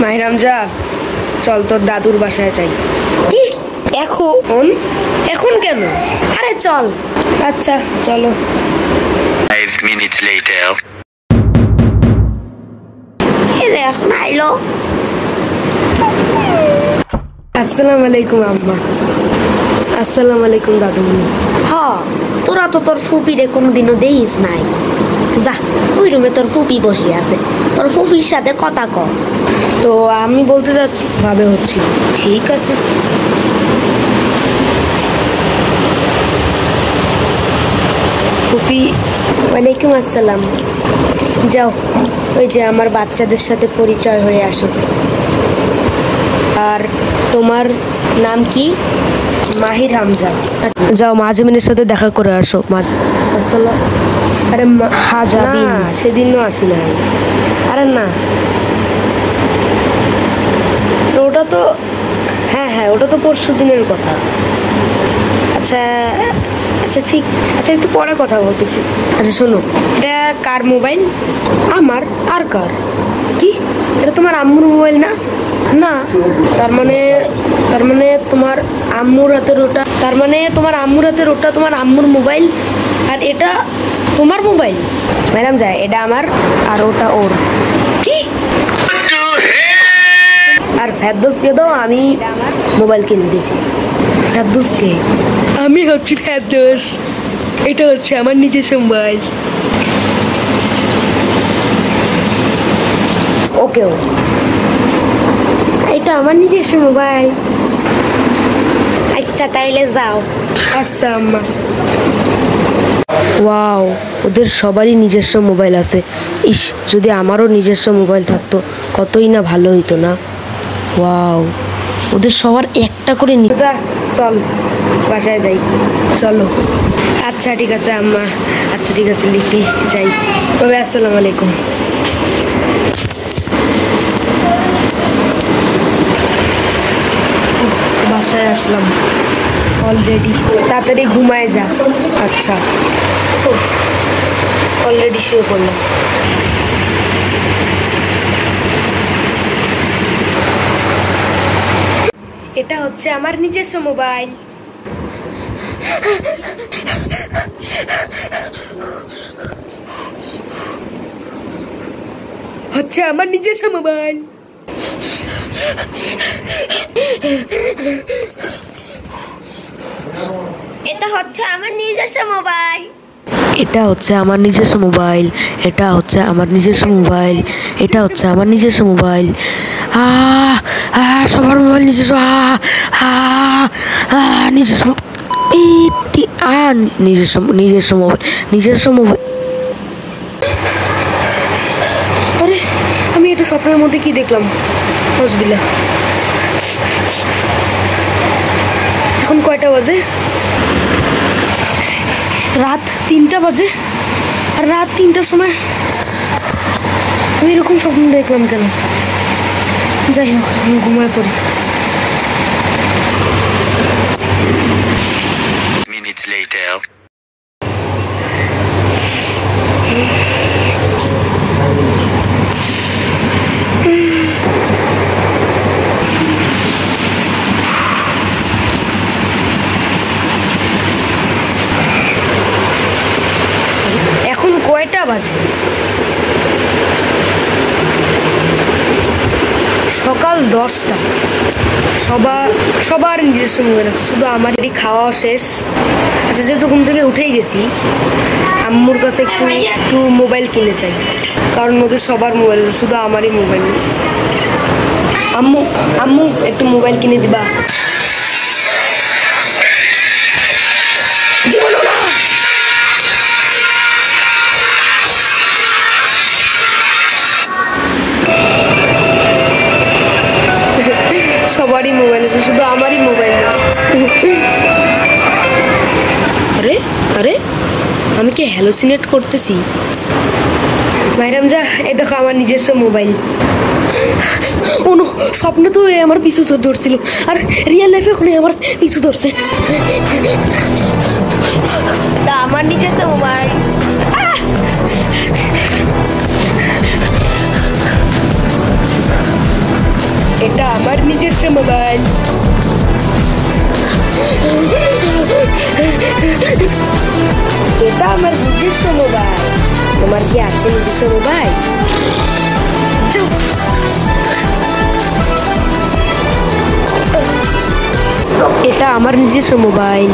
মাহিরামজা, চল তোর দাদুর বাসায় যাই। কি এখন? এখন কেন? আরে চল। আচ্ছা চলো। 5 minutes later. এখন আইলো। আসসালামু আলাইকুম আম্মা। আসসালামু আলাইকুম দাদুমণি। তোরা তো তোর ফুপিরে কোনোদিনও দেখিস নাই। যা, ওই রুমে তোর ফুপি বসে আছে, তোর ফুপির সাথে কথা ক। তো আমি বলতে যাচ্ছি ভাবে হচ্ছি। ঠিক আছে। ফুপি। ওয়ালাইকুম আসসালাম। যাও, ওই যে আমার বাচ্চাদের সাথে পরিচয় হয়ে আসো। আর তোমার নাম কি? মাহির হামজা। যাও মাজমিনের সাথে দেখা করে আসো। আসসালাম। আরে হাজাবিন, সেদিনও আসি না। আরে না, ওটা তো হ্যাঁ ওটা তো পরশু দিনের কথা। আচ্ছা আচ্ছা ঠিক, আচ্ছা একটু পরে কথা বলতেছি। আচ্ছা শোনো, এটা কার মোবাইল? আমার। আর কার? কি এটা তোমার আম্মুর মোবাইল না? না। তার মানে তোমার আম্মুর হাতের ওটা, তার মানে তোমার আম্মুর হাতের ওটা তোমার আম্মুর মোবাইল, আর এটা তোমার মোবাইল? ম্যাডাম যায়, এটা আমার আর ওটা ওর। কি? আর ফেরদৌসকে দাও, আমি মোবাইল কিনে দিয়েছি। ফেরদৌসকে? আমি হচ্ছি ফেরদৌস, এটা হচ্ছে আমার নিজস্ব মোবাইল। ওকে, এটা আমার নিজস্ব মোবাইল। আচ্ছা তাইলে যাও। আচ্ছা আম্মা। ওয়াও, ওদের সবারই নিজস্ব মোবাইল আছে। ইস, যদি আমারও নিজস্ব মোবাইল থাকতো কতই না ভালো হইতো না। ওয়াও, ওদের সবার একটা করে চল বাসায় যাই। চলো। আচ্ছা ঠিক আছে আম্মা। আচ্ছা ঠিক আছে লিপি, যাই। তবে আসসালামু আলাইকুম। বাসায় আসলাম অলরেডি। তাড়াতাড়ি ঘুমায় যা। আচ্ছা। অলরেডি শুয়ে পড়লাম। এটা হচ্ছে আমার নিজস্ব মোবাইল। হচ্ছে আমার নিজস্ব মোবাইল। এটা হচ্ছে আমার নিজস্ব মোবাইল। এটা হচ্ছে আমার নিজস্ব মোবাইল। এটা হচ্ছে আমার নিজস্ব মোবাইল। এটা হচ্ছে আমার নিজস্ব মোবাইল। সবার মোবাইল নিজস্ব। নিজস্ব নিজস্ব নিজস্ব মোবাইল, নিজস্ব মোবাইল। আরে আমি এটা স্বপ্নের মধ্যে কি দেখলাম? হসবিল্লাহ। এখন কয়টা বাজে? রাত 3টা বাজে। আর রাত 3টার সময় আমি এরকম স্বপ্ন দেখলাম কেন? যাই হোক, আমি ঘুমায় পড়ি। Minutes later. এখন কয়টা বাজে? সকাল 10টা। সবার নিজস্ব মোবাইল আছে, শুধু আমার এটি খাওয়া শেষ। আচ্ছা, যেহেতু ঘুম থেকে উঠেই গেছি, আম্মুর কাছে একটু মোবাইল কিনে চাই, কারণ ওদের সবার মোবাইল আছে, শুধু আমারই মোবাইল নেই। আম্মু একটু মোবাইল কিনে দিবা? সবারই মোবাইল আছে, শুধু আমারই মোবাইল না। আরে আরে আমি কি হ্যালোসিনেট করতেছি? ম্যাডাম যা, এই দেখো আমার নিজস্ব মোবাইল। স্বপ্নে তো আমার পিছু ধরছিল, আর রিয়েল লাইফে এখন আমার পিছু ধরছে। তা আমার নিজস্ব মোবাইল। এটা আমার নিজস্ব মোবাইল। এটা আমার নিজস্ব মোবাইল। তোমার কি আছে নিজস্ব মোবাইল? এটা আমার নিজস্ব মোবাইল।